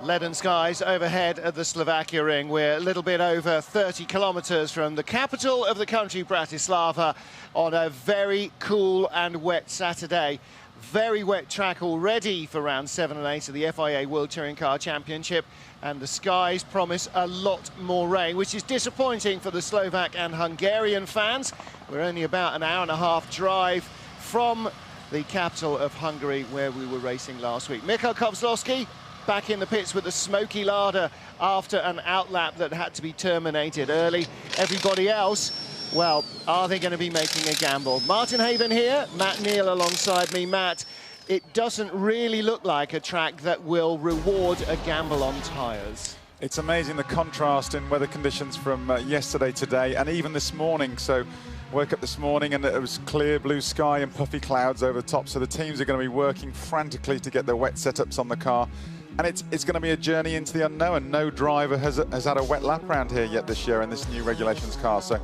Leaden skies overhead at the Slovakia ring. We're a little bit over 30 kilometers from the capital of the country, Bratislava, on a very cool and wet Saturday. Very wet track already for round 7 and 8 of the FIA World Touring Car Championship, and the skies promise a lot more rain, which is disappointing for the Slovak and Hungarian fans. We're only about an hour-and-a-half drive from the capital of Hungary, where we were racing last week. Michał Kozłowski back in the pits with a smoky larder after an outlap that had to be terminated early. Everybody else, well, are they going to be making a gamble? Martin Haven here, Matt Neal alongside me. Matt, it doesn't really look like a track that will reward a gamble on tyres. It's amazing the contrast in weather conditions from yesterday, today, and even this morning. So, woke up this morning and it was clear blue sky and puffy clouds over the top. So the teams are going to be working frantically to get their wet setups on the car. And it's going to be a journey into the unknown. No driver has had a wet lap round here yet this year in this new regulations car. So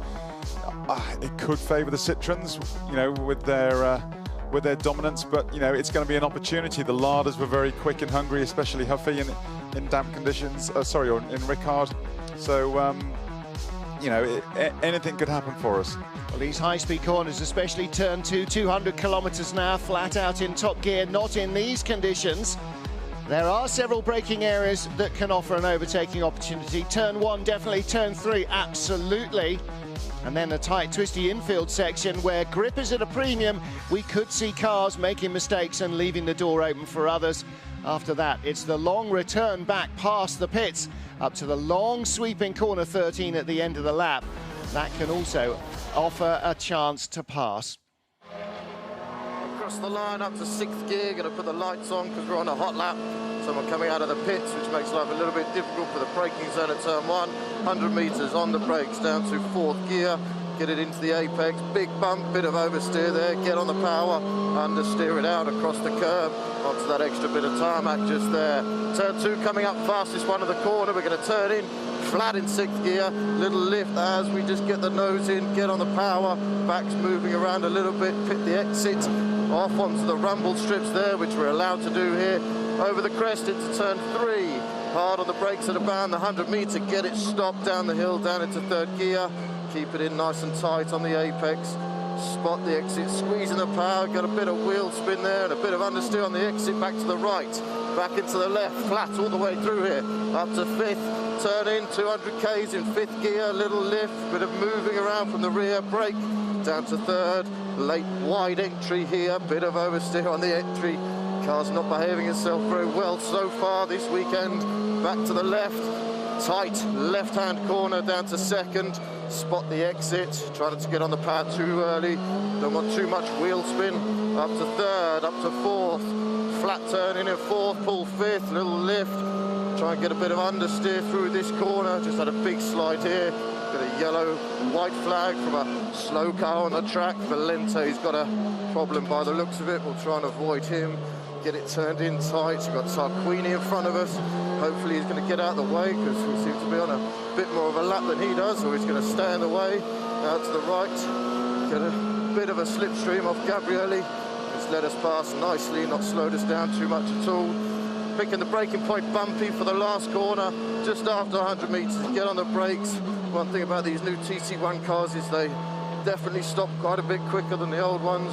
it could favour the Citroens, you know, with their dominance. But, you know, it's going to be an opportunity. The larders were very quick in Hungary, especially Huffy in damp conditions. Or in Ricard. So, you know, anything could happen for us. Well, these high-speed corners, especially turn 2, 200 kilometres now, flat out in top gear, not in these conditions. There are several braking areas that can offer an overtaking opportunity. Turn 1, definitely. Turn 3, absolutely. And then a tight, twisty infield section where grip is at a premium. We could see cars making mistakes and leaving the door open for others. After that, it's the long return back past the pits up to the long sweeping corner 13 at the end of the lap. That can also offer a chance to pass. Across the line up to 6th gear, going to put the lights on because we're on a hot lap. Someone coming out of the pits, which makes life a little bit difficult for the braking zone at turn 1. 100 metres on the brakes down to 4th gear. Get it into the apex, big bump, bit of oversteer there, get on the power, understeer it out across the curb, onto that extra bit of tarmac just there. Turn 2 coming up fastest one of the corner, we're going to turn in, flat in 6th gear, little lift as we just get the nose in, get on the power, back's moving around a little bit, pit the exit, off onto the rumble strips there, which we're allowed to do here, over the crest into turn 3, hard on the brakes at about the 100 metre, get it stopped down the hill, down into 3rd gear, keep it in nice and tight on the apex, spot the exit, squeezing the power, got a bit of wheel spin there and a bit of understeer on the exit, back to the right, back into the left, flat all the way through here, up to 5th, turn in, 200 k's in 5th gear, little lift, bit of moving around from the rear, brake, down to 3rd, late wide entry here, bit of oversteer on the entry, car's not behaving itself very well so far this weekend, back to the left, tight left-hand corner down to 2nd, spot the exit, try not to get on the power too early, don't want too much wheel spin, up to 3rd, up to 4th, flat turn in at 4th, pull 5th, little lift, try and get a bit of understeer through this corner, just had a big slide here, got a yellow white flag from a slow car on the track, Valente's got a problem by the looks of it, we'll try and avoid him, get it turned in tight, we've got Tarquini in front of us, hopefully he's going to get out of the way because he seems to be on a bit more of a lap than he does, or he's going to stay in the way, out to the right, get a bit of a slipstream off Gabrielli, it's let us pass nicely, not slowed us down too much at all, picking the braking point bumpy for the last corner, just after 100 metres, get on the brakes. One thing about these new TC1 cars is they definitely stop quite a bit quicker than the old ones,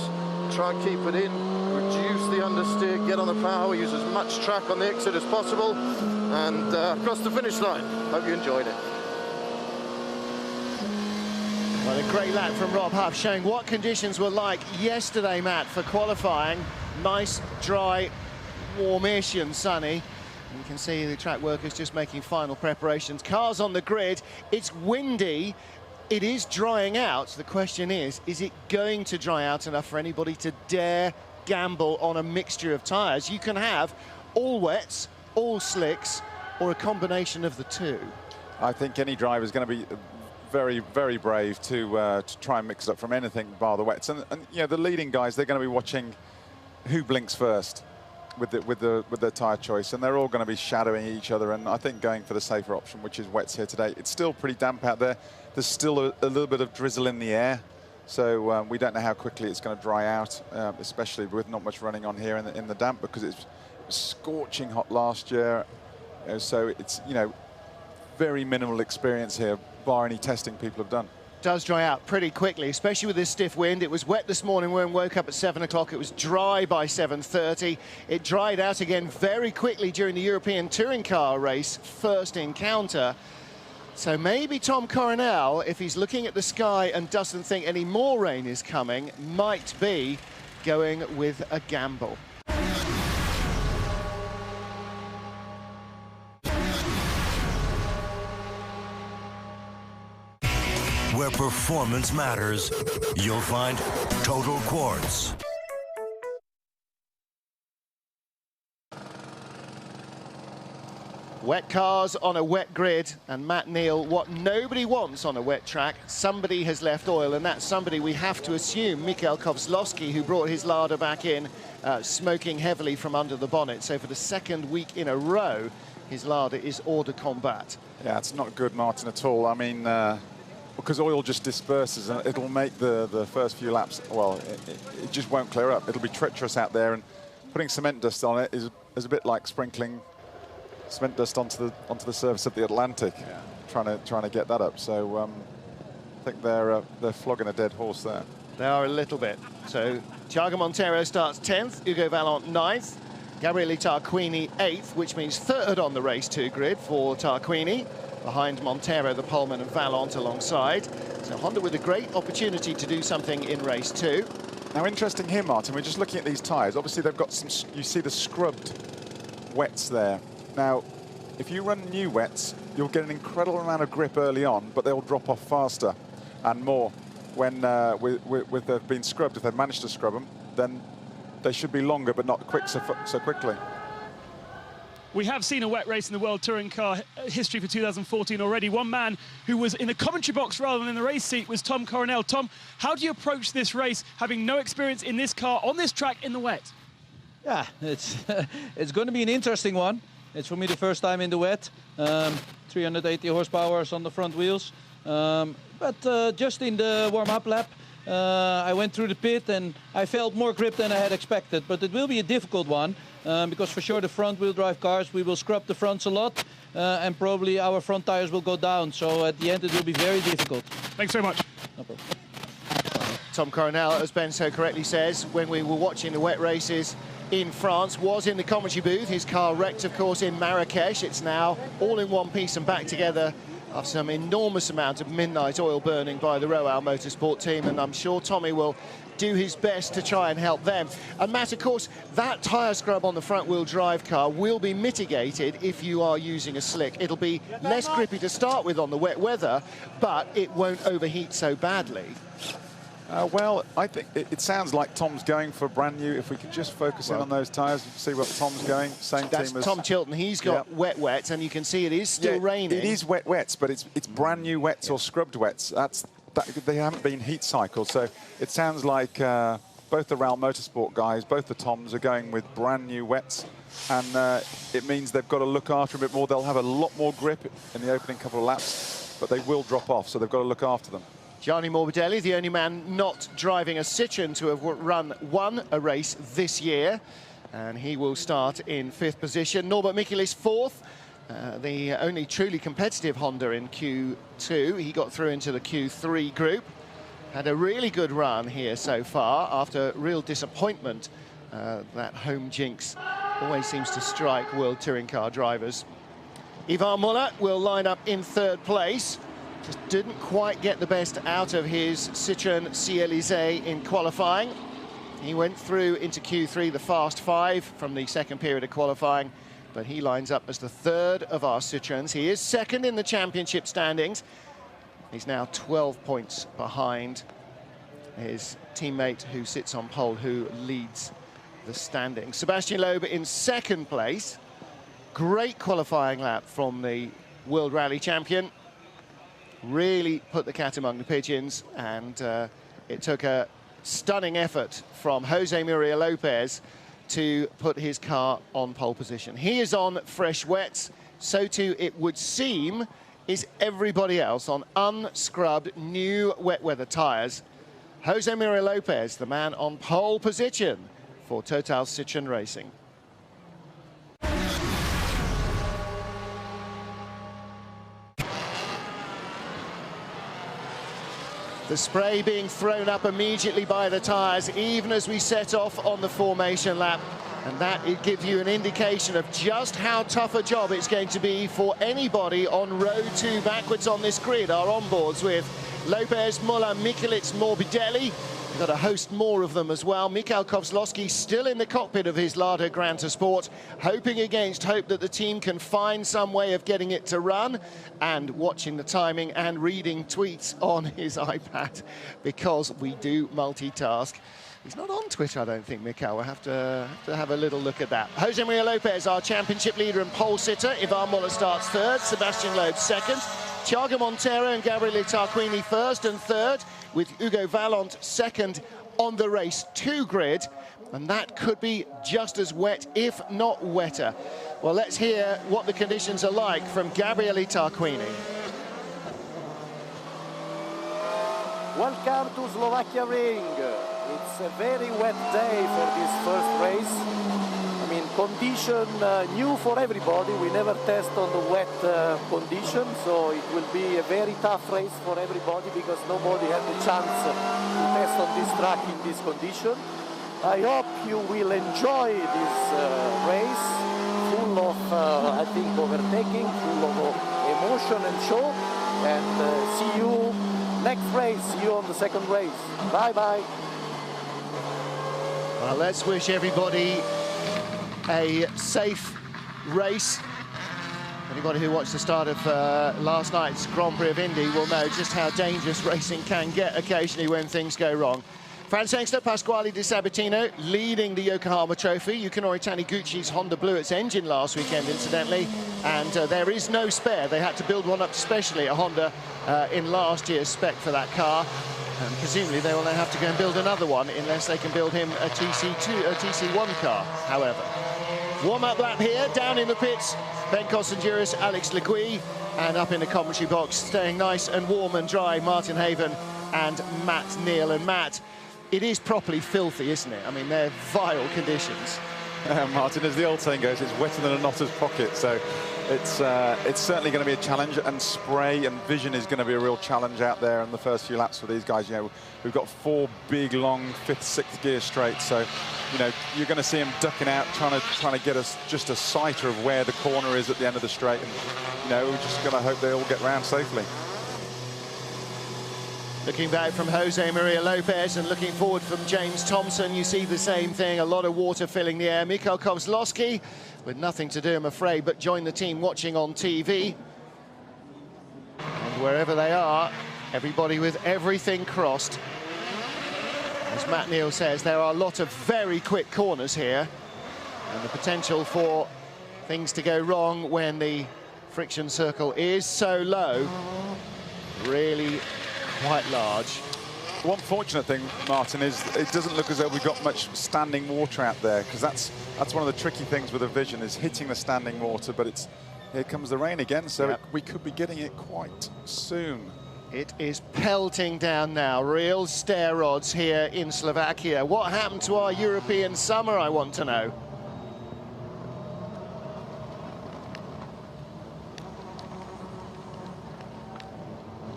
try and keep it in, reduce the understeer, get on the power, use as much track on the exit as possible, and across the finish line. Hope you enjoyed it. Well, a great lap from Rob Huff, showing what conditions were like yesterday, Matt, for qualifying. Nice, dry, warmish and sunny. You can see the track workers just making final preparations. Cars on the grid, it's windy. It is drying out. The question is it going to dry out enough for anybody to dare gamble on a mixture of tyres? You can have all wets, all slicks, or a combination of the two. I think any driver is going to be very, very brave to try and mix it up from anything bar the wets. And you know, the leading guys, they're going to be watching who blinks first with their tyre choice, and they're all going to be shadowing each other, and I think going for the safer option, which is wets here today. It's still pretty damp out there. There's still a little bit of drizzle in the air, so we don't know how quickly it's going to dry out, especially with not much running on here in the damp, because it's scorching hot last year. So it's, you know, very minimal experience here, bar any testing people have done. Does dry out pretty quickly, especially with this stiff wind. It was wet this morning when we woke up at 7 o'clock. It was dry by 7:30. It dried out again very quickly during the European touring car race first encounter. So maybe Tom Coronel, if he's looking at the sky and doesn't think any more rain is coming, might be going with a gamble. Where performance matters, you'll find Total Quartz. Wet cars on a wet grid, and Matt Neal, what nobody wants on a wet track, somebody has left oil, and that somebody we have to assume, Mikhail Kozlowski, who brought his Lada back in, smoking heavily from under the bonnet. So for the second week in a row, his Lada is hors de combat. Yeah, it's not good, Martin, at all. I mean, because oil just disperses and it'll make the first few laps, well, it just won't clear up. It'll be treacherous out there, and putting cement dust on it is a bit like sprinkling cement dust onto the surface of the Atlantic, trying to get that up. So I think they're flogging a dead horse there. They are a little bit. So Thiago Monteiro starts 10th, Hugo Vallant 9th, Gabriele Tarquini 8th, which means 3rd on the race 2 grid for Tarquini. Behind Monteiro, the poleman, and Vallant alongside. So Honda with a great opportunity to do something in race 2. Now, interesting here, Martin, we're just looking at these tyres. Obviously, they've got some, you see the scrubbed wets there. Now, if you run new wets, you'll get an incredible amount of grip early on, but they'll drop off faster and more when with they've been scrubbed. If they've managed to scrub them, then they should be longer, but not quick so quickly. We have seen a wet race in the World Touring Car history for 2014 already. One man who was in the commentary box rather than in the race seat was Tom Coronel. Tom, how do you approach this race, having no experience in this car, on this track, in the wet? Yeah, it's going to be an interesting one. It's for me the first time in the wet. 380 horsepower on the front wheels. But just in the warm-up lap, I went through the pit and I felt more grip than I had expected. But it will be a difficult one. Because for sure the front-wheel drive cars, we will scrub the fronts a lot, and probably our front tires will go down. So at the end it will be very difficult. Thanks very much. No problem. Tom Coronel, as Ben so correctly says, when we were watching the wet races in France, was in the commentary booth. His car wrecked, of course, in Marrakesh. It's now all in one piece and back together after some enormous amount of midnight oil burning by the Royal Motorsport team, and I'm sure Tommy will do his best to try and help them. And Matt, of course, that tyre scrub on the front-wheel drive car will be mitigated if you are using a slick. It'll be less grippy to start with on the wet weather, but it won't overheat so badly. Well, I think it sounds like Tom's going for brand new. If we could just focus in on those tyres and see what Tom's going. Same That's team as Tom Chilton. He's got wet, and you can see it is still raining. It is wets, but it's brand new wets or scrubbed wets. They haven't been heat cycled, so it sounds like both the Round Motorsport guys, both the Toms, are going with brand new wets, and it means they've got to look after a bit more. They'll have a lot more grip in the opening couple of laps, but they will drop off, so they've got to look after them. Gianni Morbidelli, the only man not driving a Citroën to have won a race this year, and he will start in 5th position. Norbert Michels 4th, the only truly competitive Honda in Q2. He got through into the Q3 group. Had a really good run here so far after real disappointment. That home jinx always seems to strike World Touring Car drivers. Ivan Muller will line up in 3rd place. Just didn't quite get the best out of his Citroën C-Élysée in qualifying. He went through into Q3, the fast 5 from the second period of qualifying, but he lines up as the 3rd of our Citroëns. He is 2nd in the championship standings. He's now 12 points behind his teammate who sits on pole, who leads the standings. Sebastian Loeb in 2nd place. Great qualifying lap from the World Rally champion. Really put the cat among the pigeons, and it took a stunning effort from Jose Maria Lopez to put his car on pole position. He is on fresh wets, so too it would seem is everybody else on unscrubbed new wet weather tyres. Jose Maria Lopez, the man on pole position for Total Citroën Racing. The spray being thrown up immediately by the tyres, even as we set off on the formation lap. And that it gives you an indication of just how tough a job it's going to be for anybody on row 2 backwards on this grid. Our onboards with Lopez, Muller, Michelic, Morbidelli. We've got a host more of them as well. Michał Kozłowski still in the cockpit of his Lada Granta Sport, hoping against hope that the team can find some way of getting it to run, and watching the timing and reading tweets on his iPad, because we do multitask. He's not on Twitter, I don't think, Michał. We'll have to have a little look at that. Jose Maria Lopez, our championship leader and pole sitter. Ivan Muller starts third, Sebastian Loeb second. Thiago Monteiro and Gabriele Tarquini first and third, with Hugo Vallant second on the race 2 grid. And that could be just as wet, if not wetter. Well, let's hear what the conditions are like from Gabriele Tarquini. Welcome to Slovakia Ring. It's a very wet day for this first race. I mean, condition new for everybody. We never test on the wet condition, so it will be a very tough race for everybody, because nobody had the chance to test on this track in this condition. I hope you will enjoy this race, full of, I think, overtaking, full of emotion and show. And see you next race, see you on the second race. Bye-bye. Well, let's wish everybody a safe race. Anybody who watched the start of last night's Grand Prix of Indy will know just how dangerous racing can get occasionally when things go wrong. Franz Hengster, Pasquale Di Sabatino leading the Yokohama Trophy. Yukino Taniguchi's Honda blew its engine last weekend, incidentally, and there is no spare. They had to build one up specially at Honda in last year's spec for that car. And presumably they will now have to go and build another one, unless they can build him a TC1 car, however. Warm-up lap here, down in the pits, Ben Costanduris, Alex Legui, and up in the commentary box, staying nice and warm and dry, Martin Haven and Matt Neal. And Matt, it is properly filthy, isn't it? I mean, they're vile conditions. Martin, as the old saying goes, it's wetter than a knotter's pocket, so it's certainly going to be a challenge, and spray and vision is going to be a real challenge out there in the first few laps for these guys. You know, we've got 4 big, long 5th, 6th gear straights, so you know you're going to see them ducking out, trying to get us just a sight of where the corner is at the end of the straight, and you know, we're just going to hope they all get round safely. Looking back from Jose Maria Lopez and looking forward from James Thompson, you see the same thing, a lot of water filling the air. Michał Kozłowski, with nothing to do, I'm afraid, but join the team watching on TV. And wherever they are, everybody with everything crossed. As Matt Neal says, there are a lot of very quick corners here, and the potential for things to go wrong when the friction circle is so low, really quite large. One fortunate thing, Martin, is it doesn't look as though we've got much standing water out there, because that's one of the tricky things with the vision, is hitting the standing water. But here comes the rain again, so yep, we could be getting it quite soon. It is pelting down now, real stair rods here in Slovakia. What happened to our European summer, I want to know.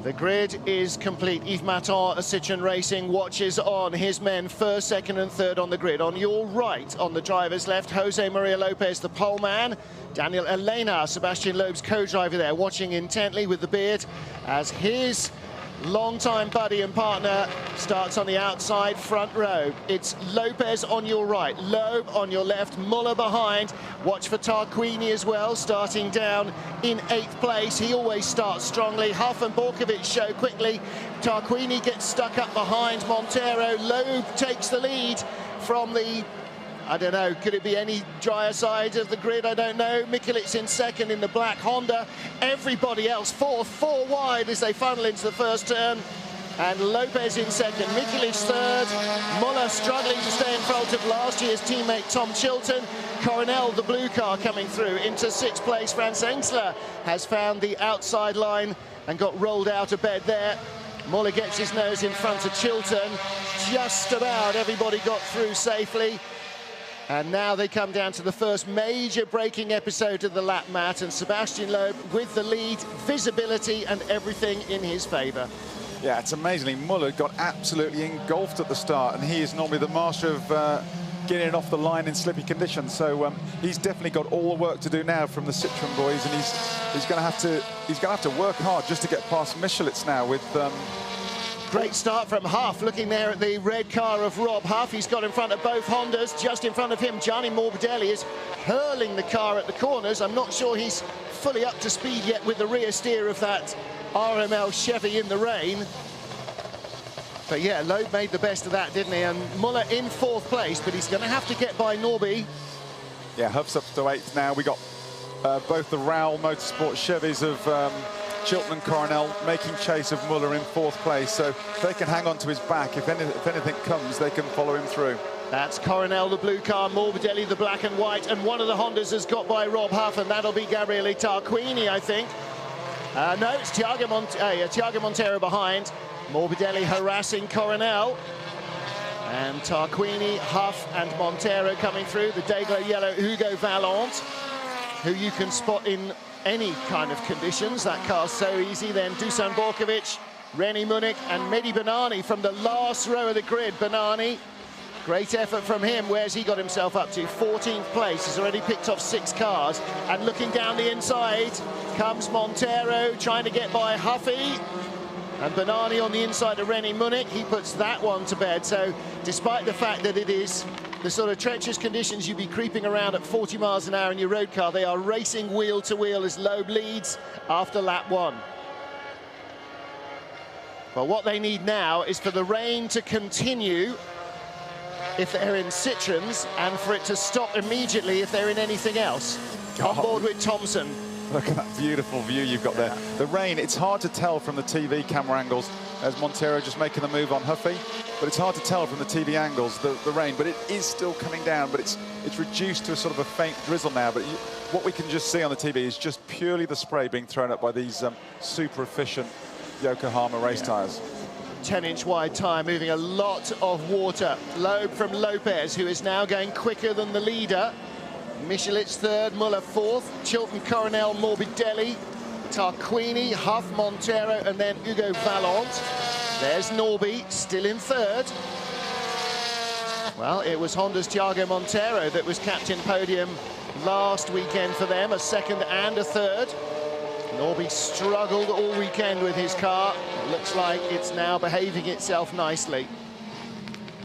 The grid is complete. Yves Maton, Citroën Racing, watches on. His men first, second and third on the grid. On your right, on the driver's left, Jose Maria Lopez, the pole man. Daniel Elena, Sebastian Loeb's co-driver there, watching intently with the beard as his longtime buddy and partner starts on the outside front row. It's Lopez on your right, Loeb on your left, Muller behind. Watch for Tarquini as well, starting down in 8th place. He always starts strongly. Huff and Borkovic show quickly. Tarquini gets stuck up behind Monteiro. Loeb takes the lead from the, I don't know, could it be any drier side of the grid? I don't know. Michelic in second in the black Honda. Everybody else fourth, 4 wide as they funnel into the first turn. And Lopez in second, Michelic third. Muller struggling to stay in front of last year's teammate Tom Chilton. Coronel, the blue car, coming through into 6th place. Franz Hengster has found the outside line and got rolled out of bed there. Muller gets his nose in front of Chilton. Just about everybody got through safely. And now they come down to the first major braking episode of the lap, Matt, and Sebastian Loeb with the lead, visibility and everything in his favour. Yeah, it's amazingly. Muller got absolutely engulfed at the start, and he is normally the master of getting it off the line in slippy conditions. So he's definitely got all the work to do now from the Citroen boys, and he's going to have to work hard just to get past Michelitz now with. Great start from Huff, looking there at the red car of Rob Huff. He's got in front of both Hondas. Just in front of him, Gianni Morbidelli is hurling the car at the corners. I'm not sure he's fully up to speed yet with the rear steer of that RML Chevy in the rain. But yeah, Loeb made the best of that, didn't he? And Muller in 4th place, but he's going to have to get by Norby. Yeah, Huff's up to 8th now. We got both the Raul Motorsport Chevys of Chilton and Coronel making chase of Muller in 4th place, so if they can hang on to his back, if anything comes, they can follow him through. That's Coronel, the blue car, Morbidelli, the black and white, and one of the Hondas has got by Rob Huff, and that'll be Gabriele Tarquini, I think. No, it's Thiago Montero behind. Morbidelli harassing Coronel. And Tarquini, Huff and Montero coming through. The Dayglow yellow Hugo Vallant, who you can spot in any kind of conditions. That car's so easy. Then Dusan Borkovic, Reni Munich and Mehdi Bennani from the last row of the grid. Bennani, great effort from him. Where's he got himself up to? 14th place. He's already picked off 6 cars. And looking down the inside comes Montero, trying to get by Huffy. And Bennani on the inside of Reni Munich. He puts that one to bed. So despite the fact that it is the sort of treacherous conditions, you'd be creeping around at 40 miles an hour in your road car, they are racing wheel to wheel as Loeb leads after lap 1. But what they need now is for the rain to continue if they're in Citroens, and for it to stop immediately if they're in anything else. On board with Thompson. Look at that beautiful view you've got there. The rain, it's hard to tell from the TV camera angles as Montero just making the move on Huffy, but it's hard to tell from the TV angles, the rain, but it is still coming down, but it's reduced to a sort of a faint drizzle now. But what we can just see on the TV is just purely the spray being thrown up by these super efficient Yokohama race tyres. 10-inch wide tyre, moving a lot of water. Loeb from Lopez, who is now going quicker than the leader. Michelitz 3rd, Muller 4th, Chilton, Coronel, Morbidelli, Tarquini, Huff, Montero, and then Hugo Vallant. There's Norby, still in 3rd. Well, it was Honda's Thiago Montero that was captain podium last weekend for them, a 2nd and a 3rd. Norby struggled all weekend with his car. It looks like it's now behaving itself nicely.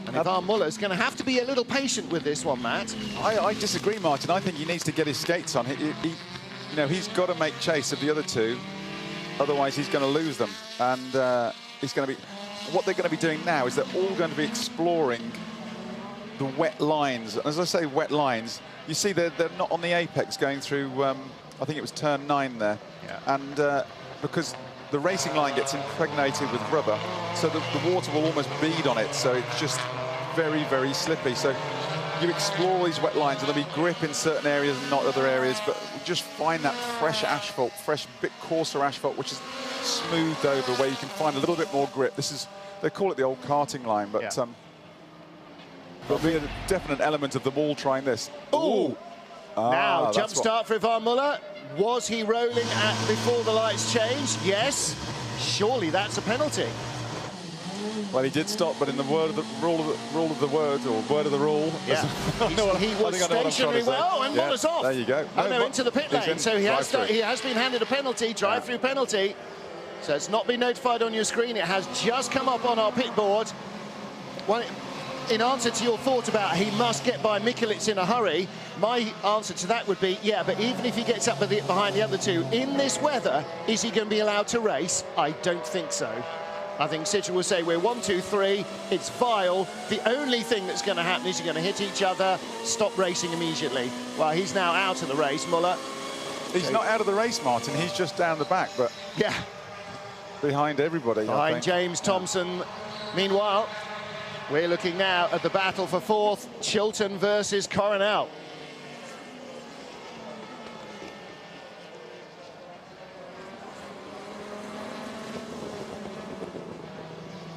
And Ivan Muller's going to have to be a little patient with this one, Matt. I disagree, Martin. I think he needs to get his skates on. You know, he's got to make chase of the other two, otherwise he's going to lose them. And he's going to be. What they're going to be doing now is they're all going to be exploring the wet lines. As I say, wet lines. You see, they're not on the apex going through. I think it was turn 9 there, and because the racing line gets impregnated with rubber, so the water will almost bead on it, so it's just very, very slippy. So you explore these wet lines, and there'll be grip in certain areas and not other areas, but just find that fresh asphalt, fresh, bit coarser asphalt, which is smoothed over, where you can find a little bit more grip. This is, they call it the old karting line, but there'll be a definite element of them all trying this. Ooh! Now, jump start for Ivan Muller. Was he rolling before the lights changed? Yes. Surely that's a penalty. Well, he did stop, but in the word of the rule of the rule. Yeah. he was stationary well, and Muller's off. There you go. No, into the pit lane. So he has been handed a penalty, drive-through penalty. So it's not been notified on your screen. It has just come up on our pit board. Well, in answer to your thought about he must get by Michelitz in a hurry, my answer to that would be, yeah, but even if he gets up behind the other two, in this weather, is he going to be allowed to race? I don't think so. I think Citroen will say, we're 1, 2, 3, it's vile. The only thing that's going to happen is you're going to hit each other, stop racing immediately. Well, he's now out of the race, Muller. He's not out of the race, Martin, he's just down the back, but yeah, behind everybody. Behind James Thompson. Meanwhile, we're looking now at the battle for 4th, Chilton versus Coronel.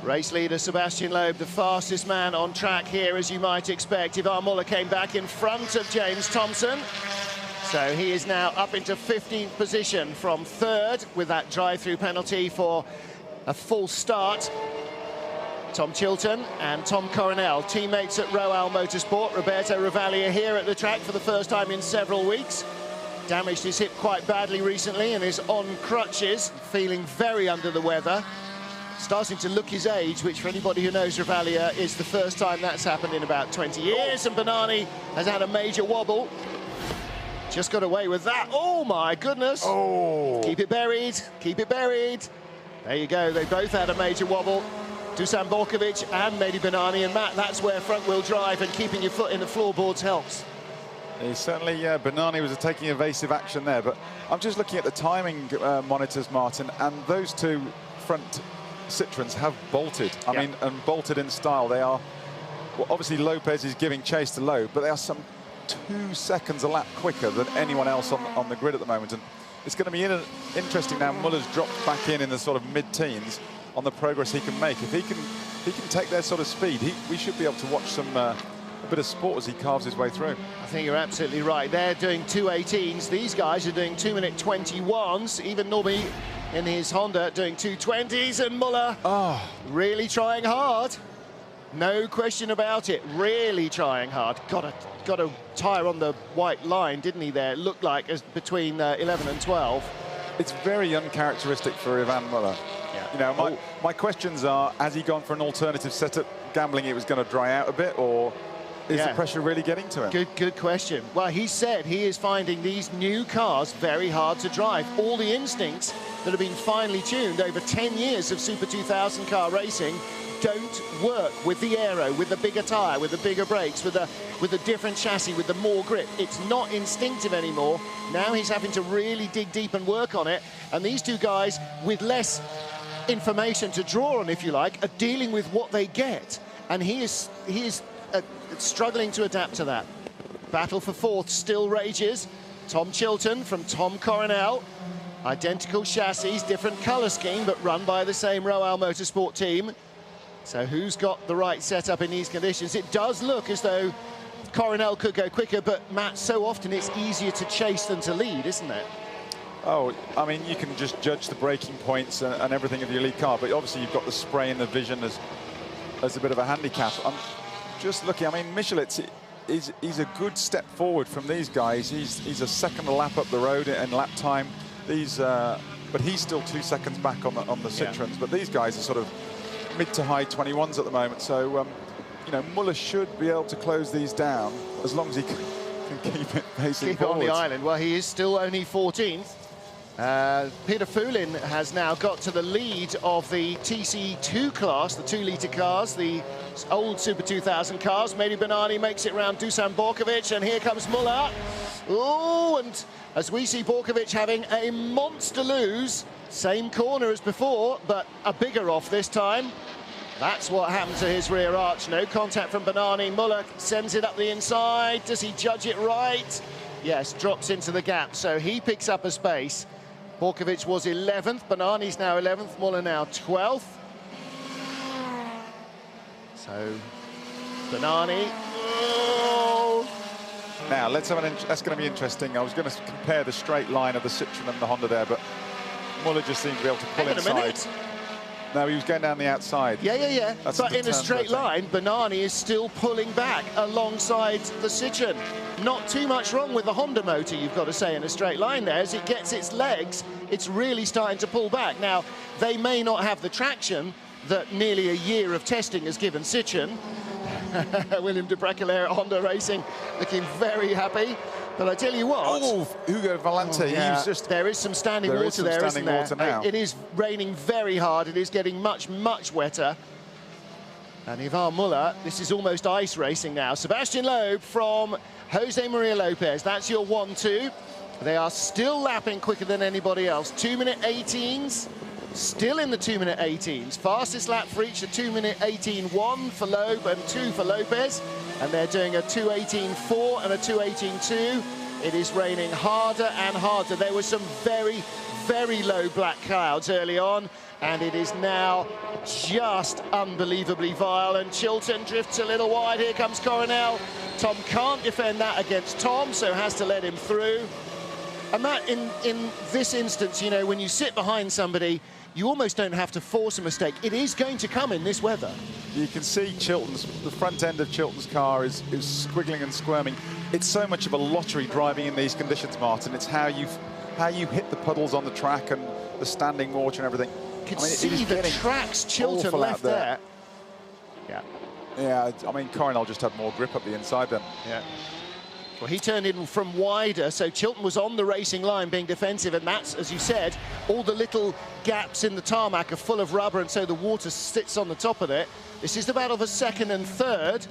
Race leader Sebastian Loeb, the fastest man on track here, as you might expect. Ivan Muller came back in front of James Thompson. So he is now up into 15th position from 3rd with that drive-through penalty for a full start. Tom Chilton and Tom Coronel, teammates at Royal Motorsport. Roberto Ravaglia here at the track for the first time in several weeks. Damaged his hip quite badly recently and is on crutches, feeling very under the weather. Starting to look his age, which for anybody who knows Ravaglia is the first time that's happened in about 20 years. And Bennani has had a major wobble. Just got away with that. Oh my goodness. Oh. Keep it buried, keep it buried. There you go, they both had a major wobble. Dusan Borkovic and Mehdi Bennani, and Matt, that's where front-wheel drive and keeping your foot in the floorboards helps. He certainly, Bennani was taking evasive action there, but I'm just looking at the timing monitors, Martin, and those two front Citroens have bolted. I mean, and bolted in style. They are, well, obviously Lopez is giving chase to Loeb, but they are some 2 seconds a lap quicker than anyone else on the grid at the moment. And it's going to be interesting now. Muller's dropped back in the sort of mid-teens on the progress he can make. If he can take their sort of speed, we should be able to watch some a bit of sport as he carves his way through. I think you're absolutely right. They're doing 2:18s. These guys are doing 2-minute 21s. Even Norby in his Honda doing 2:20s, and Muller really trying hard. No question about it. Really trying hard. Got a tyre on the white line, didn't he? There, it looked like as between 11 and 12. It's very uncharacteristic for Ivan Muller. Yeah. You know, my questions are: has he gone for an alternative setup, gambling it was going to dry out a bit, or is the pressure really getting to him? Good question. Well, he said he is finding these new cars very hard to drive. All the instincts that have been finely tuned over 10 years of Super 2000 car racing don't work with the aero, with the bigger tyre, with the bigger brakes, with the different chassis, with the more grip. It's not instinctive anymore. Now he's having to really dig deep and work on it. And these two guys, with less information to draw on, if you like, are dealing with what they get. And he is struggling to adapt to that. Battle for fourth still rages. Tom Chilton from Tom Coronel. Identical chassis, different colour scheme, but run by the same Royal Motorsport team. So who's got the right setup in these conditions? It does look as though Coronel could go quicker, but Matt, so often it's easier to chase than to lead, isn't it? Oh, I mean, you can just judge the braking points and everything of your lead car, but obviously you've got the spray and the vision as a bit of a handicap. I'm just looking, I mean, Michelitz, he's a good step forward from these guys. He's a second lap up the road in lap time. But he's still 2 seconds back on the Citroens. But these guys are sort of mid to high 21s at the moment. So, you know, Muller should be able to close these down as long as he can keep it facing forwards. On the island. Well, he is still only 14th. Peter Foulin has now got to the lead of the TC2 class, the 2-litre cars, the old Super 2000 cars. Mehdi Bennani makes it round Dusan Borkovic, and here comes Muller. Oh, and as we see Borkovic having a monster lose, same corner as before, but a bigger off this time. That's what happened to his rear arch. No contact from Bennani. Muller sends it up the inside. Does he judge it right? Yes, drops into the gap, so he picks up a space. Borkovic was 11th, Bennani's now 11th, Muller now 12th. So, Bennani. Oh. Now, let's have that's going to be interesting. I was going to compare the straight line of the Citroen and the Honda there, but Muller just seemed to be able to pull inside. No, he was going down the outside. Yeah. But in a straight line, Bennani is still pulling back alongside the Citroen. Not too much wrong with the Honda motor, you've got to say, in a straight line there. As it gets its legs, it's really starting to pull back. Now, they may not have the traction that nearly a year of testing has given Citroen. William de Brecquelaire at Honda Racing looking very happy. But I tell you what... Oh, Hugo Valente, he was just... There is some standing water there, isn't there? Now. It is raining very hard. It is getting much, much wetter. And Ivan Muller, this is almost ice racing now. Sebastian Loeb from Jose Maria Lopez. That's your 1-2. They are still lapping quicker than anybody else. 2-minute 18s. Still in the 2-minute 18s. Fastest lap for each, a 2-minute 18.1 for Loeb and 2 for Lopez. And they're doing a 2:18.4 and a 2:18.2. It is raining harder and harder. There were some very, very low black clouds early on, and it is now just unbelievably vile. And Chilton drifts a little wide. Here comes Coronel. Tom can't defend that against Tom, so has to let him through. And that, in this instance, you know, when you sit behind somebody, you almost don't have to force a mistake. It is going to come in this weather. You can see the front end of Chilton's car is squiggling and squirming. It's so much of a lottery driving in these conditions, Martin. It's how you hit the puddles on the track and the standing water and everything. You can see the tracks Chilton left there. Yeah. Yeah, I mean, Coronel just had more grip up the inside then. Yeah. Well, he turned in from wider, so Chilton was on the racing line being defensive, and that's, as you said, all the little gaps in the tarmac are full of rubber, and so the water sits on the top of it. This is the battle for second and third.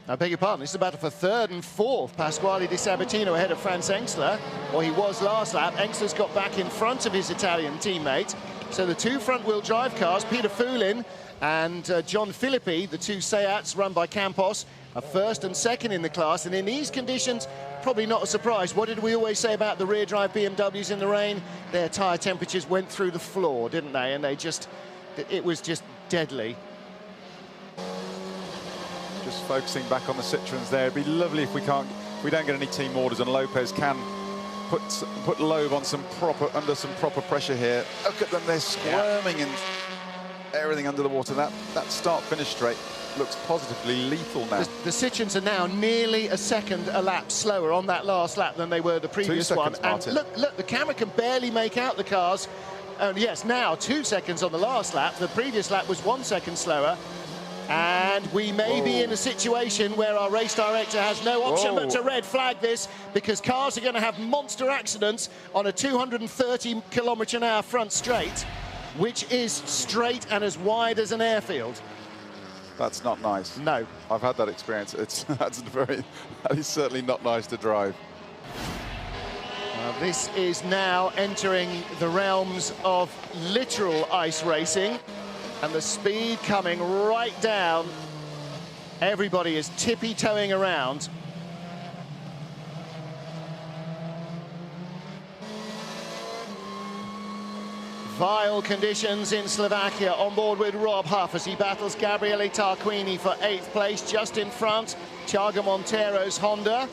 I beg your pardon, this is the battle for third and fourth. Pasquale Di Sabatino ahead of Franz Engstler, or he was last lap. Engstler's got back in front of his Italian teammate. So the two front-wheel drive cars, Peter Foulin and John Filippi, the two Seats run by Campos, are first and second in the class, and in these conditions, probably not a surprise. What did we always say about the rear drive BMWs in the rain? Their tyre temperatures went through the floor, didn't they? And it was just deadly. Just focusing back on the Citroens there. It'd be lovely if we don't get any team orders and Lopez can put Loeb on under some proper pressure here. Look at them, they're squirming and everything under the water. That start-finish straight looks positively lethal now. The Citroens are now nearly a second a lap slower on that last lap than they were the previous one. And look, the camera can barely make out the cars. And yes, now 2 seconds on the last lap. The previous lap was 1 second slower. And we may be in a situation where our race director has no option but to red flag this, because cars are going to have monster accidents on a 230 km/h front straight, which is straight and as wide as an airfield. That's not nice. No. I've had that experience. That is certainly not nice to drive. This is now entering the realms of literal ice racing, and the speed coming right down. Everybody is tippy-toeing around. Vile conditions in Slovakia. On board with Rob Huff as he battles Gabriele Tarquini for 8th place, just in front. Thiago Montero's Honda.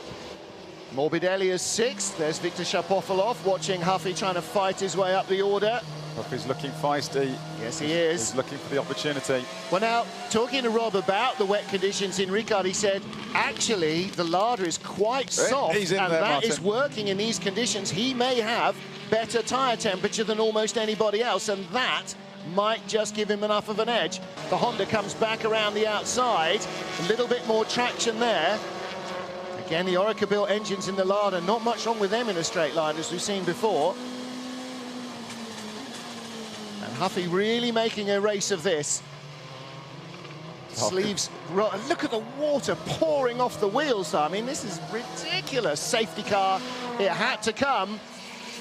Morbidelli is 6th. There's Viktor Shapovalov watching Huffy trying to fight his way up the order. Huffy's looking feisty. Yes, he is. He's looking for the opportunity. Well, now, talking to Rob about the wet conditions in Ricard, he said, actually, the Lada is quite soft, and that Martin is working in these conditions. He may have better tyre temperature than almost anybody else, and that might just give him enough of an edge. The Honda comes back around the outside, a little bit more traction there. Again, the Orica built engines in the Lada, not much wrong with them in a straight line, as we've seen before. And Huffy really making a race of this. Sleeves, look at the water pouring off the wheels. I mean, this is ridiculous. Safety car, it had to come.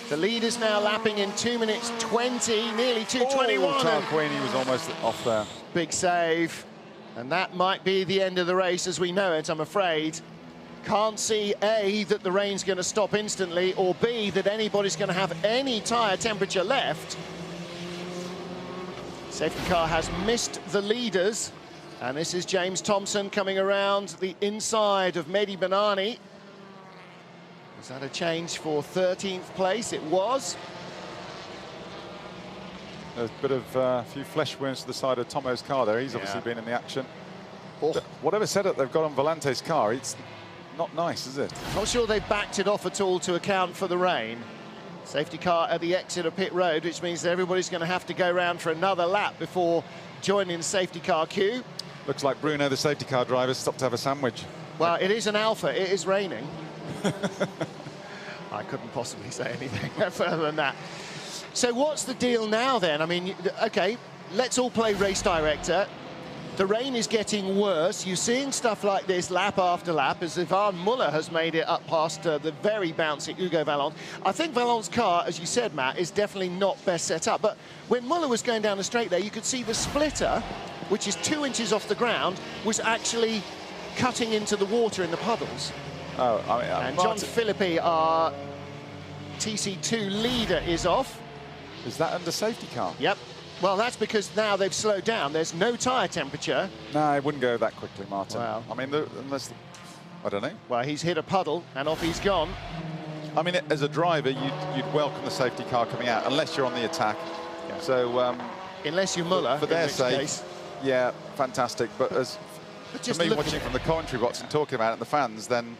The lead is now lapping in 2 minutes 20, nearly 2:21. Oh, Tarquini was almost off there. Big save. And that might be the end of the race as we know it, I'm afraid. Can't see, A, that the rain's going to stop instantly, or B, that anybody's going to have any tyre temperature left. Safety car has missed the leaders. And this is James Thompson coming around the inside of Mehdi Bennani. Was that a change for 13th place? It was. There's a bit of a few flesh wounds to the side of Tomo's car there. He's obviously been in the action. Whatever setup they've got on Volante's car, it's not nice, is it? Not sure they've backed it off at all to account for the rain. Safety car at the exit of pit road, which means that everybody's going to have to go round for another lap before joining the safety car queue. Looks like Bruno, the safety car driver, stopped to have a sandwich. Well, it is an Alpha. It is raining. I couldn't possibly say anything further than that. So what's the deal now then? I mean, OK, let's all play race director. The rain is getting worse. You're seeing stuff like this lap after lap, as Ivan Muller has made it up past the very bouncy Hugo Vallant. I think Vallant's car, as you said, Matt, is definitely not best set up. But when Muller was going down the straight there, you could see the splitter, which is 2 inches off the ground, was actually cutting into the water in the puddles. Oh, I mean, and John Filippi, our TC2 leader, is off. Is that under safety car? Yep. Well, that's because now they've slowed down. There's no tyre temperature. No, it wouldn't go that quickly, Martin. Wow. I mean, unless... I don't know. Well, he's hit a puddle, and off he's gone. I mean, as a driver, you'd welcome the safety car coming out, unless you're on the attack. Yeah. So unless you're Muller, for their sake, case. yeah, fantastic. But as just for me watching from the commentary box and talking about it, and the fans, then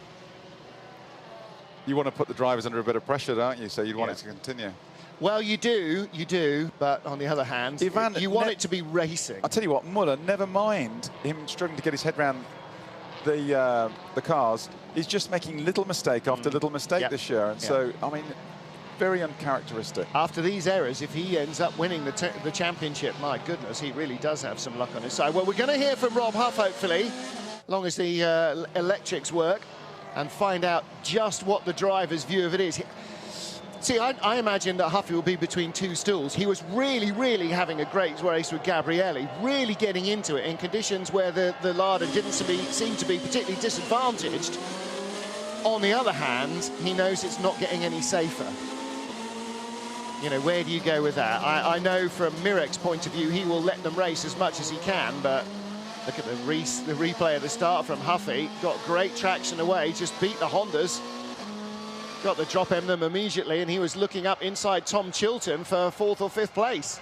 you want to put the drivers under a bit of pressure, don't you? So you'd want it to continue. Well, you do, but on the other hand, you want it to be racing. I'll tell you what, Muller, never mind him struggling to get his head around the cars. He's just making little mistake after little mistake this year. And so, I mean, very uncharacteristic. After these errors, if he ends up winning the championship, my goodness, he really does have some luck on his side. Well, we're going to hear from Rob Huff, hopefully, as long as the electrics work, and find out just what the driver's view of it is. See, I imagine that Huffy will be between two stools. He was really having a great race with Gabrielli, really getting into it in conditions where the Lada didn't seem to be particularly disadvantaged. On the other hand, he knows it's not getting any safer. You know, where do you go with that? I know from Mirek's point of view, he will let them race as much as he can, but look at the replay at the start from Huffy. Got great traction away, just beat the Hondas. Got the drop emblem immediately, and he was looking up inside Tom Chilton for 4th or 5th place.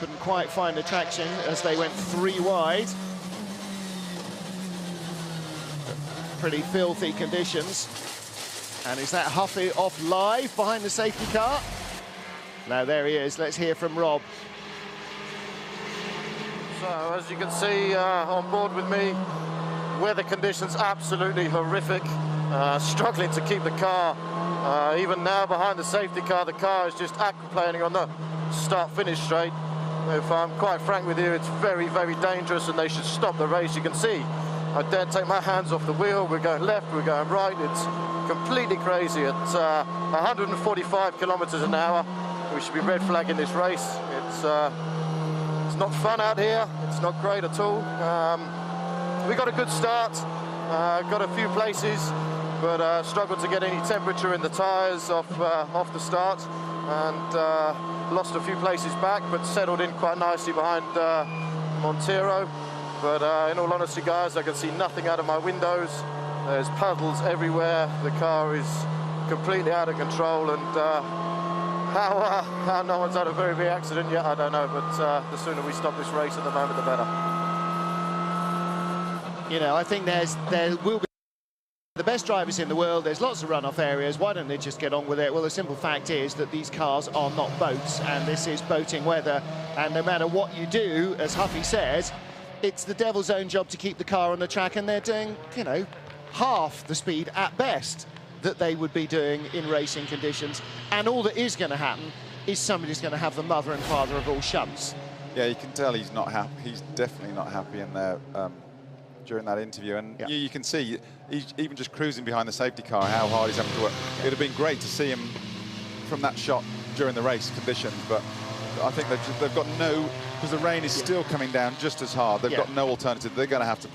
Couldn't quite find the traction as they went 3 wide. Pretty filthy conditions. And is that Huffy off live behind the safety car? No, there he is. Let's hear from Rob. So, as you can see on board with me, weather conditions absolutely horrific. Struggling to keep the car. Even now behind the safety car, the car is just aquaplaning on the start-finish straight. If I'm quite frank with you, it's very dangerous, and they should stop the race. You can see I daren't take my hands off the wheel. We're going left, we're going right. It's completely crazy. At 145 kilometers an hour, we should be red flagging this race. It's not fun out here. It's not great at all. We got a good start. Got a few places, but struggled to get any temperature in the tyres off the start, and lost a few places back, but settled in quite nicely behind Montero. But in all honesty, guys, I can see nothing out of my windows. There's puddles everywhere. The car is completely out of control, and how no one's had a very big accident yet, I don't know, but the sooner we stop this race at the moment, the better. You know, I think there will be the best drivers in the world. There's lots of runoff areas. Why don't they just get on with it? Well, the simple fact is that these cars are not boats, and this is boating weather. And no matter what you do, as Huffy says, it's the devil's own job to keep the car on the track, and they're doing, you know, half the speed at best that they would be doing in racing conditions. And all that is going to happen is somebody's going to have the mother and father of all shunts. Yeah, you can tell he's not happy. He's definitely not happy in there. During that interview, and you can see he's even just cruising behind the safety car how hard he's having to work. It would have been great to see him from that shot during the race conditions, but I think they've got no, because the rain is still coming down just as hard. They've got no alternative. They're going to have to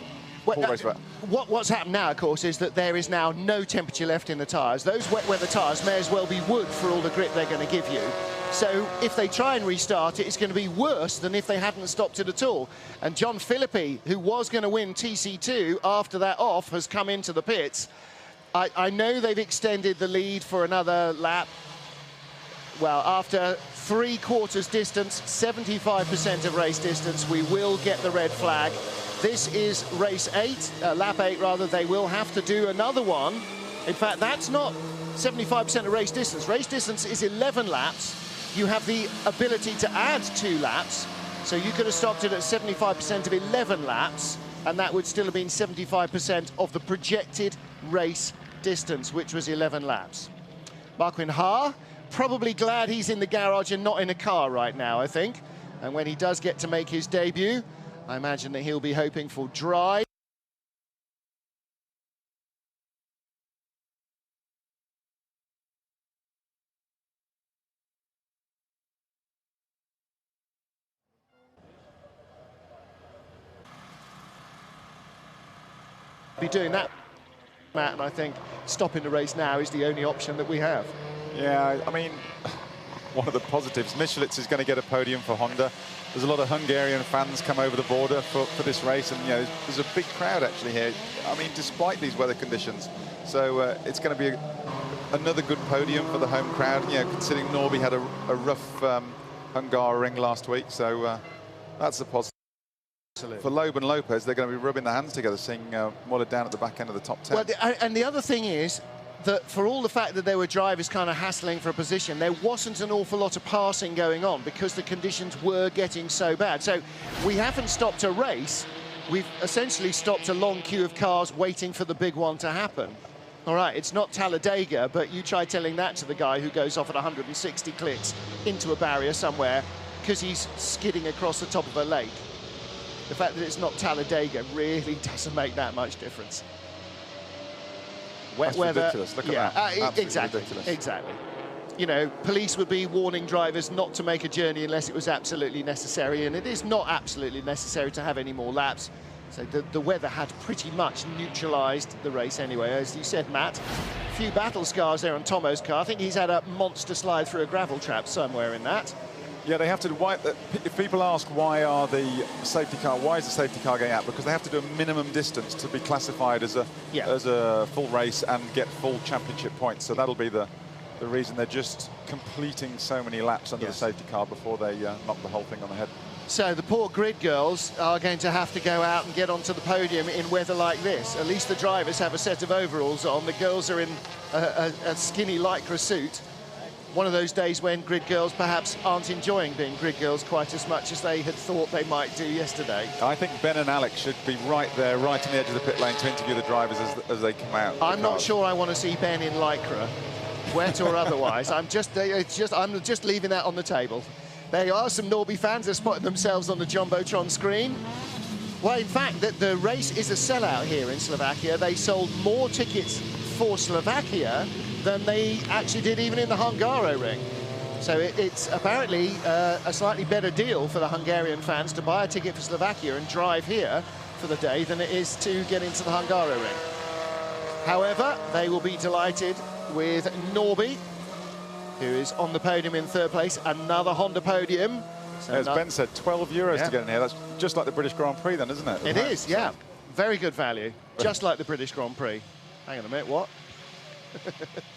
pull race back. What's happened now, of course, is that there is now no temperature left in the tyres. Those wet weather tyres may as well be wood for all the grip they're going to give you. So if they try and restart it, it's going to be worse than if they hadn't stopped it at all. And John Philippi, who was going to win TC2 after that off, has come into the pits. I know they've extended the lead for another lap. Well, after 3/4 distance, 75% of race distance, we will get the red flag. This is race 8, lap 8 rather. They will have to do another one. In fact, that's not 75% of race distance. Race distance is 11 laps. You have the ability to add 2 laps, so you could have stopped it at 75% of 11 laps, and that would still have been 75% of the projected race distance, which was 11 laps. Marquin Ha, probably glad he's in the garage and not in a car right now, I think. And when he does get to make his debut, I imagine that he'll be hoping for dry. Be doing that, Matt, and I think stopping the race now is the only option that we have. Yeah, I mean, one of the positives, Michelitz is going to get a podium for Honda. There's a lot of Hungarian fans come over the border for this race, and you know, there's a big crowd actually here. I mean, despite these weather conditions, so it's going to be another good podium for the home crowd. You know, considering Norby had a rough Hungaroring last week, so that's a positive. For Loeb and Lopez, they're going to be rubbing their hands together, seeing what are down at the back end of the top 10. Well, and the other thing is that for all the fact that there were drivers kind of hassling for a position, there wasn't an awful lot of passing going on because the conditions were getting so bad. So we haven't stopped a race. We've essentially stopped a long queue of cars waiting for the big one to happen. All right, it's not Talladega, but you try telling that to the guy who goes off at 160 clicks into a barrier somewhere because he's skidding across the top of a lake. The fact that it's not Talladega really doesn't make that much difference. Wet That's weather. ridiculous. Look at that. Exactly. Ridiculous. Exactly. You know, police would be warning drivers not to make a journey unless it was absolutely necessary, and it is not absolutely necessary to have any more laps. So the weather had pretty much neutralised the race anyway. As you said, Matt, a few battle scars there on Tomo's car. I think he's had a monster slide through a gravel trap somewhere in that. Yeah, they have to. If people ask why is the safety car going out? Because they have to do a minimum distance to be classified as a full race and get full championship points. So that'll be the reason they're just completing so many laps under the safety car before they knock the whole thing on the head. So the poor grid girls are going to have to go out and get onto the podium in weather like this. At least the drivers have a set of overalls on. The girls are in a skinny lycra suit. One of those days when grid girls perhaps aren't enjoying being grid girls quite as much as they had thought they might do yesterday. I think Ben and Alex should be right there, right on the edge of the pit lane to interview the drivers as they come out. I'm not sure I want to see Ben in lycra, wet or otherwise. I'm just leaving that on the table. There are some Norby fans that spotted themselves on the Jumbotron screen. Well, in fact, the race is a sellout here in Slovakia. They sold more tickets for Slovakia than they actually did even in the Hungaroring. So it's apparently a slightly better deal for the Hungarian fans to buy a ticket for Slovakia and drive here for the day than it is to get into the Hungaroring. However, they will be delighted with Norby, who is on the podium in third place, another Honda podium. So as Ben said, 12 euros to get in here. That's just like the British Grand Prix then, isn't it? It is, yeah. Very good value, just like the British Grand Prix. Hang on a minute, what?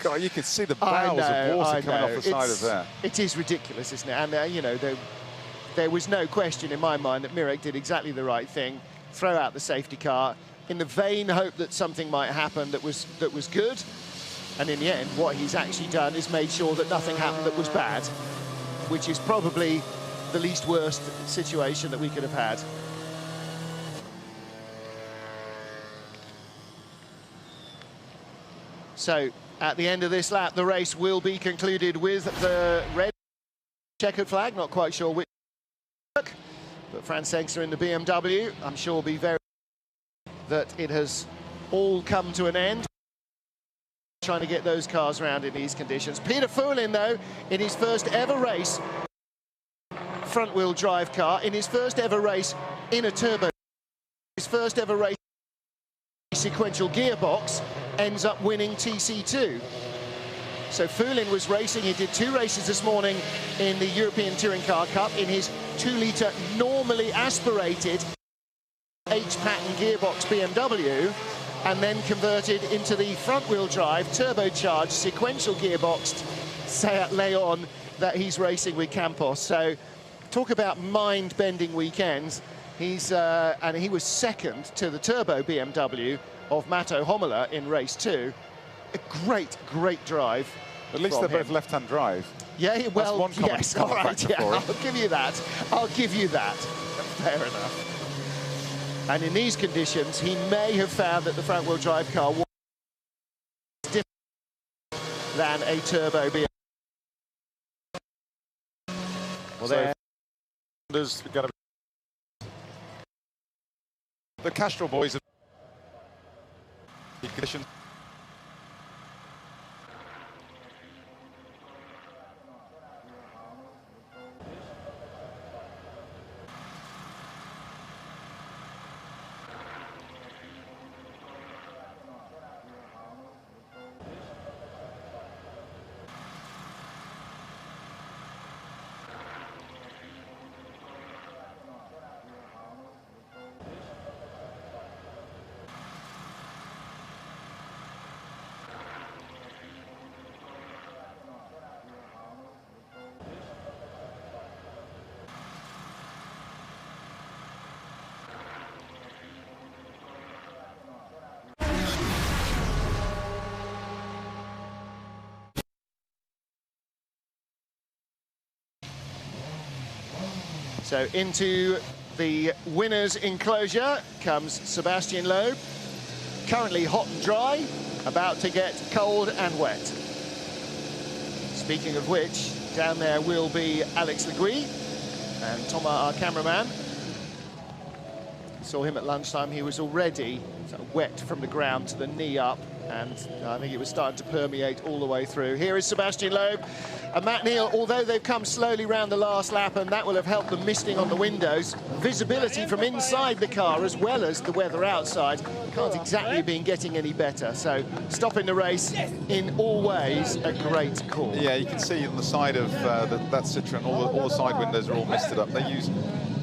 God, you can see the barrels of water coming off the side of there. It is ridiculous, isn't it? And, you know, there was no question in my mind that Mirek did exactly the right thing. Throw out the safety car in the vain hope that something might happen that was good. And in the end, what he's actually done is made sure that nothing happened that was bad, which is probably the least worst situation that we could have had. So at the end of this lap, the race will be concluded with the red checkered flag. Not quite sure which, but Franz Sengster in the BMW, I'm sure will be very that it has all come to an end. Trying to get those cars around in these conditions. Peter Foulin, though, in his first ever race, front-wheel drive car, in his first ever race in a turbo, his first ever race sequential gearbox, ends up winning TC2. So Foulin was racing, he did 2 races this morning in the European Touring Car Cup in his 2-litre normally aspirated H-pattern gearbox BMW, and then converted into the front-wheel drive, turbocharged, sequential gearboxed Seat Leon that he's racing with Campos. So talk about mind-bending weekends. And he was second to the turbo BMW of Matto Homola in race 2. A great, great drive. At least they're both left-hand drive. Yeah, well, yes, all right, yeah, I'll give you that. I'll give you that. Fair enough. And in these conditions, he may have found that the front-wheel drive car was different than a turbo BMW. Well, so there's going to be the Castrol boys have conditions. So into the winner's enclosure comes Sebastian Loeb. Currently hot and dry, about to get cold and wet. Speaking of which, down there will be Alex Le Gui and Thomas, our cameraman. Saw him at lunchtime. He was already sort of wet from the ground to the knee up, and I think it was starting to permeate all the way through. Here is Sebastian Loeb. And Matt Neal, although they've come slowly round the last lap, and that will have helped the misting on the windows, visibility from inside the car as well as the weather outside can't exactly have been getting any better. So stopping the race in all ways a great call. Yeah, you can see on the side of that Citroen, all the side windows are all misted up. They use,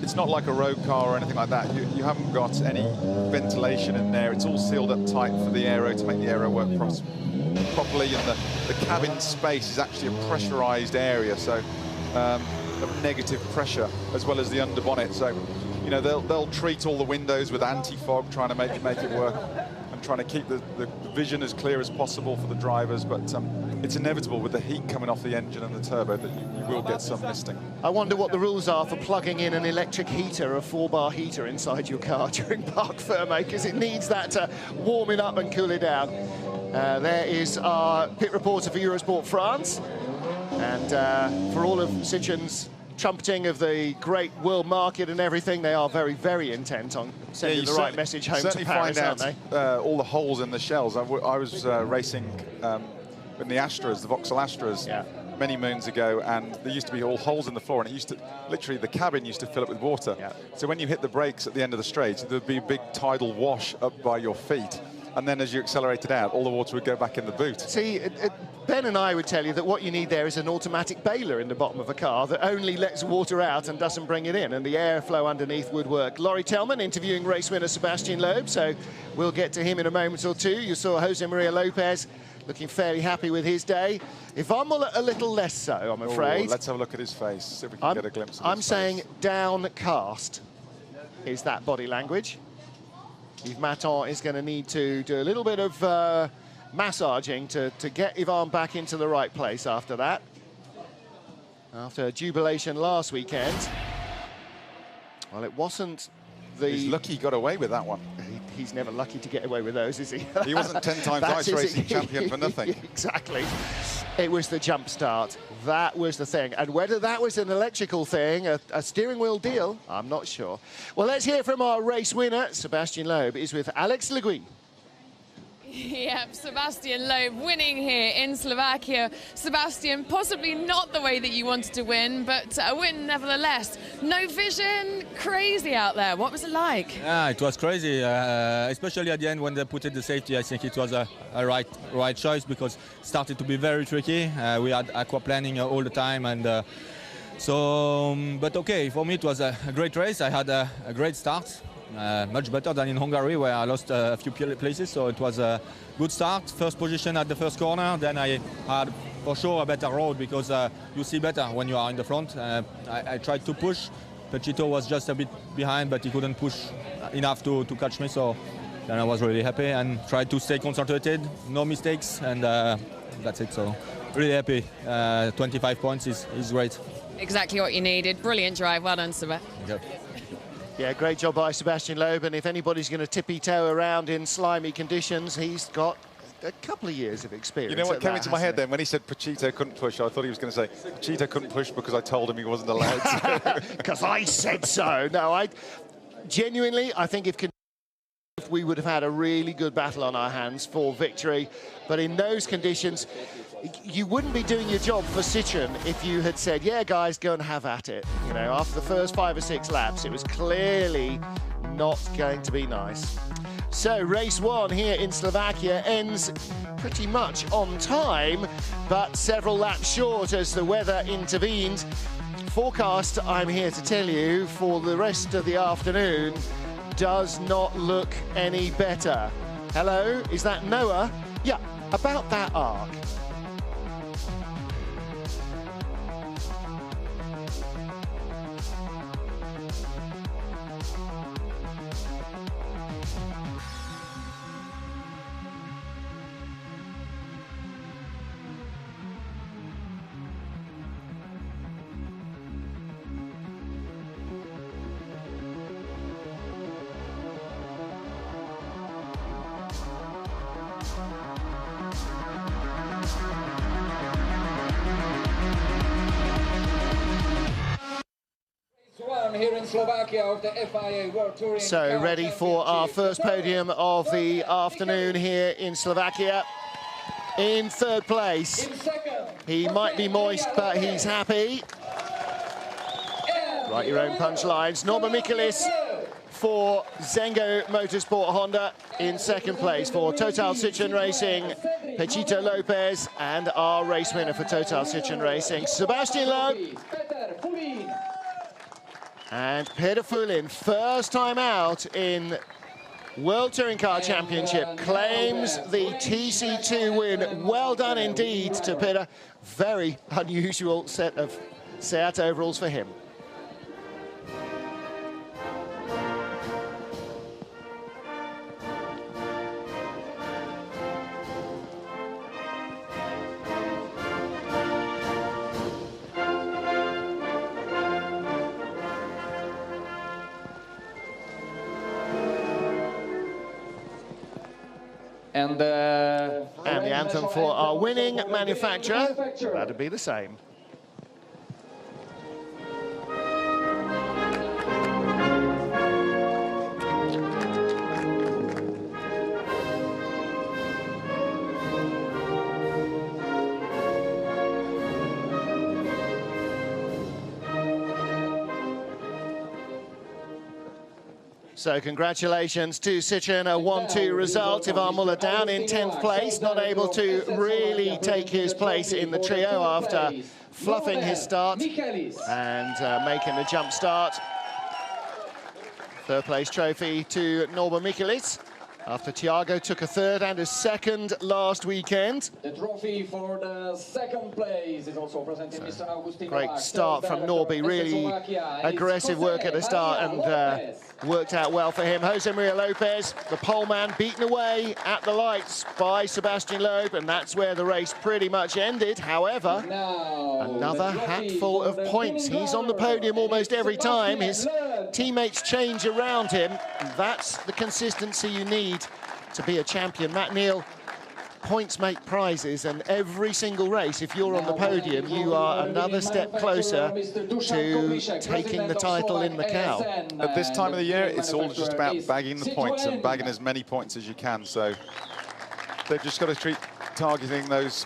it's not like a road car or anything like that. You haven't got any ventilation in there. It's all sealed up tight for the aero to make the aero work properly, and the cabin space is actually a pressurized area, so of negative pressure, as well as the underbonnet. So, you know, they'll treat all the windows with anti-fog, trying to make it work, and trying to keep the vision as clear as possible for the drivers. But it's inevitable with the heat coming off the engine and the turbo that you will get some misting. I wonder what the rules are for plugging in an electric heater, a 4-bar heater inside your car during parc fermé, because it needs that to warm it up and cool it down. There is our pit reporter for Eurosport France, and for all of Citroen's trumpeting of the great world market and everything, they are very, very intent on sending the right message home to Paris, aren't they? All the holes in the shells. I was racing in the Astras, the Vauxhall Astras, many moons ago, and there used to be all holes in the floor, and it used to, literally, the cabin used to fill up with water. Yeah. So when you hit the brakes at the end of the straight, there'd be a big tidal wash up by your feet. And then as you accelerated out, all the water would go back in the boot. See, Ben and I would tell you that what you need there is an automatic baler in the bottom of a car that only lets water out and doesn't bring it in, and the airflow underneath would work. Laurie Tellman interviewing race winner Sebastian Loeb, so we'll get to him in a moment or two. You saw Jose Maria Lopez looking fairly happy with his day. Yvan Muller a little less so, I'm afraid. Let's have a look at his face, see if we can get a glimpse of his face. I'm saying downcast is that body language. Yves Maton is going to need to do a little bit of massaging to get Yvan back into the right place after that. After jubilation last weekend. Well, it wasn't the... He's lucky he got away with that one. He's never lucky to get away with those, is he? He wasn't 10 times ice racing champion for nothing. Exactly. It was the jump start. That was the thing. And whether that was an electrical thing, a steering wheel deal, I'm not sure. Well, let's hear from our race winner. Sebastian Loeb is with Alex Le Gui. Yep, Sebastian Loeb winning here in Slovakia. Sebastian, possibly not the way that you wanted to win, but a win nevertheless. No vision, crazy out there. What was it like? Yeah, it was crazy, especially at the end when they put in the safety. I think it was a right choice, because it started to be very tricky. We had aquaplaning all the time, and but okay, for me it was a great race. I had a great start. Much better than in Hungary, where I lost a few places, so it was a good start. First position at the first corner, then I had for sure a better road, because you see better when you are in the front. I tried to push. Pechito was just a bit behind, but he couldn't push enough to catch me, so then I was really happy and tried to stay concentrated, no mistakes, and that's it. So really happy. 25 points is great. Exactly what you needed. Brilliant drive. Well done, Seb. Yeah, great job by Sebastian Loeb, and if anybody's going to tippy-toe around in slimy conditions, he's got a couple of years of experience. You know what came into my head then? When he said Pechito couldn't push, I thought he was going to say, Pechito couldn't push because I told him he wasn't allowed to. Because I said so. No, I think if we would have had a really good battle on our hands for victory, but in those conditions, you wouldn't be doing your job for Citroen if you had said, yeah, guys, go and have at it. You know, after the first 5 or 6 laps, it was clearly not going to be nice. So race 1 here in Slovakia ends pretty much on time, but several laps short as the weather intervened. Forecast, I'm here to tell you, for the rest of the afternoon does not look any better. Hello, is that Noah? Yeah, about that arc. here in Slovakia of the FIA World Touring So Car ready for our first podium of the afternoon here in Slovakia. In third place. In second, He might be moist, but he's happy. Write your own punchlines. Norman Michelis for Zengo Motorsport Honda. In second place for Total Citroën Racing, Pechito Lopez, and our race winner for Total Citroën Racing, Sebastian Loeb. And Peter Fulin, first time out in World Touring Car Championship, claims the TC2 win. Well done indeed to Peter. Very unusual set of Seat overalls for him. And the anthem for our winning manufacturer, that'd be the same. So congratulations to Citroën, a 1-2 result. Ivan Muller down in 10th place, not able to really take his place in the trio after fluffing his start and making a jump start. Third place trophy to Norman Michelis, after Thiago took a third and a second last weekend. The trophy for the second place is also presented Mr. Agustin. Great start from Norby, really aggressive work at the start and worked out well for him. Jose Maria Lopez, the poleman, beaten away at the lights by Sebastian Loeb, and that's where the race pretty much ended. However, another hatful of points. He's on the podium almost every time. His teammates change around him. That's the consistency you need to be a champion. Matt Neal, points make prizes, and every single race, if you're on the podium, you are another step closer to taking the title in Macau. At this time of the year, it's all just about bagging the points and bagging as many points as you can. So they've just got to keep targeting those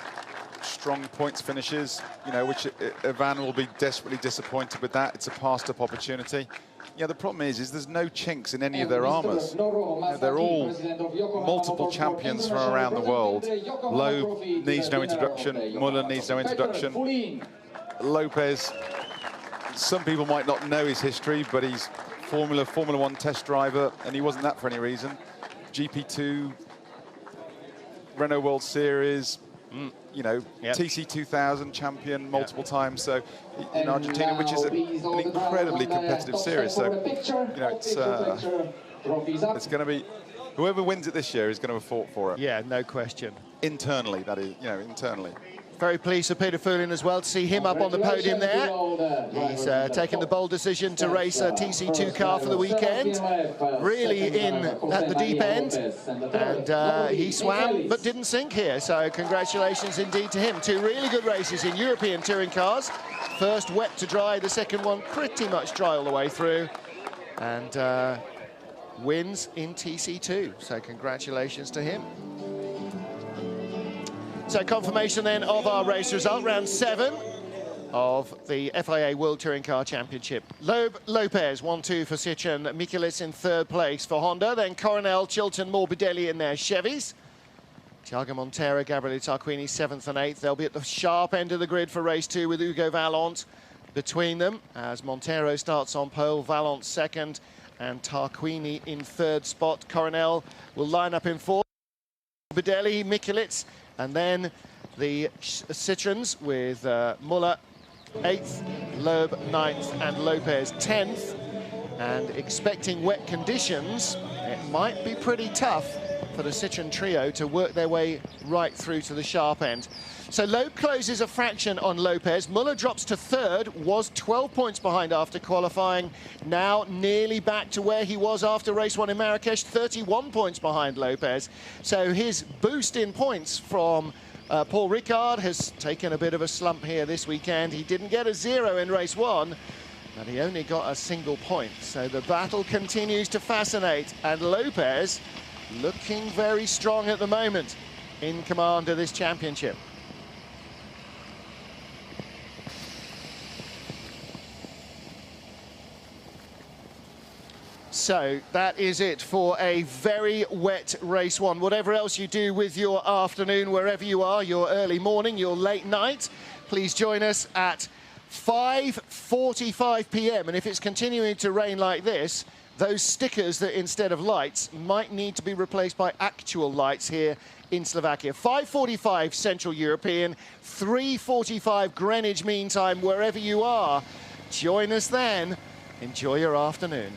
strong points finishes, you know, which Ivan will be desperately disappointed with that. It's a passed-up opportunity. Yeah, the problem is there's no chinks in any of their armours. They're all multiple champions from around the world. Loeb needs no introduction. Muller needs no introduction. Lopez, some people might not know his history, but he's Formula 1 test driver, and he wasn't that for any reason. GP2, Renault World Series, you know, TC 2000 champion multiple times, so in Argentina, which is an incredibly competitive series. So, you know, it's going to be, whoever wins it this year is going to have fought for it. Yeah, no question. Internally, that is, you know, internally. Very pleased for Peter Fulin as well to see him up on the podium there. He's taken the bold decision to race a TC2 car for the weekend. Really in at the deep end. And he swam but didn't sink here. So congratulations indeed to him. Two really good races in European touring cars. First wet to dry, the second one pretty much dry all the way through. And wins in TC2. So congratulations to him. So confirmation then of our race result, round 7 of the FIA World Touring Car Championship. Loeb, Lopez, 1-2 for Citroën. Michelis in third place for Honda. Then Coronel, Chilton, Morbidelli in their Chevys. Thiago Montero, Gabriele Tarquini, 7th and 8th. They'll be at the sharp end of the grid for race 2 with Hugo Vallant between them, as Montero starts on pole, Vallant second, and Tarquini in third spot. Coronel will line up in fourth. Morbidelli, Michelis, and then the Citroëns with Muller 8th, Loeb 9th, and Lopez 10th. And expecting wet conditions, it might be pretty tough for the Citroën trio to work their way right through to the sharp end. So Loeb closes a fraction on Lopez. Muller drops to third, was 12 points behind after qualifying. Now nearly back to where he was after race 1 in Marrakesh, 31 points behind Lopez. So his boost in points from Paul Ricard has taken a bit of a slump here this weekend. He didn't get a 0 in race 1. And he only got a single point, so the battle continues to fascinate. And Lopez looking very strong at the moment, in command of this championship. So that is it for a very wet race one. Whatever else you do with your afternoon, wherever you are, your early morning, your late night, please join us at 5:45 p.m. And if it's continuing to rain like this, those stickers that instead of lights might need to be replaced by actual lights here in Slovakia. 5:45 Central European, 3:45 Greenwich Mean Time, wherever you are. Join us then. Enjoy your afternoon.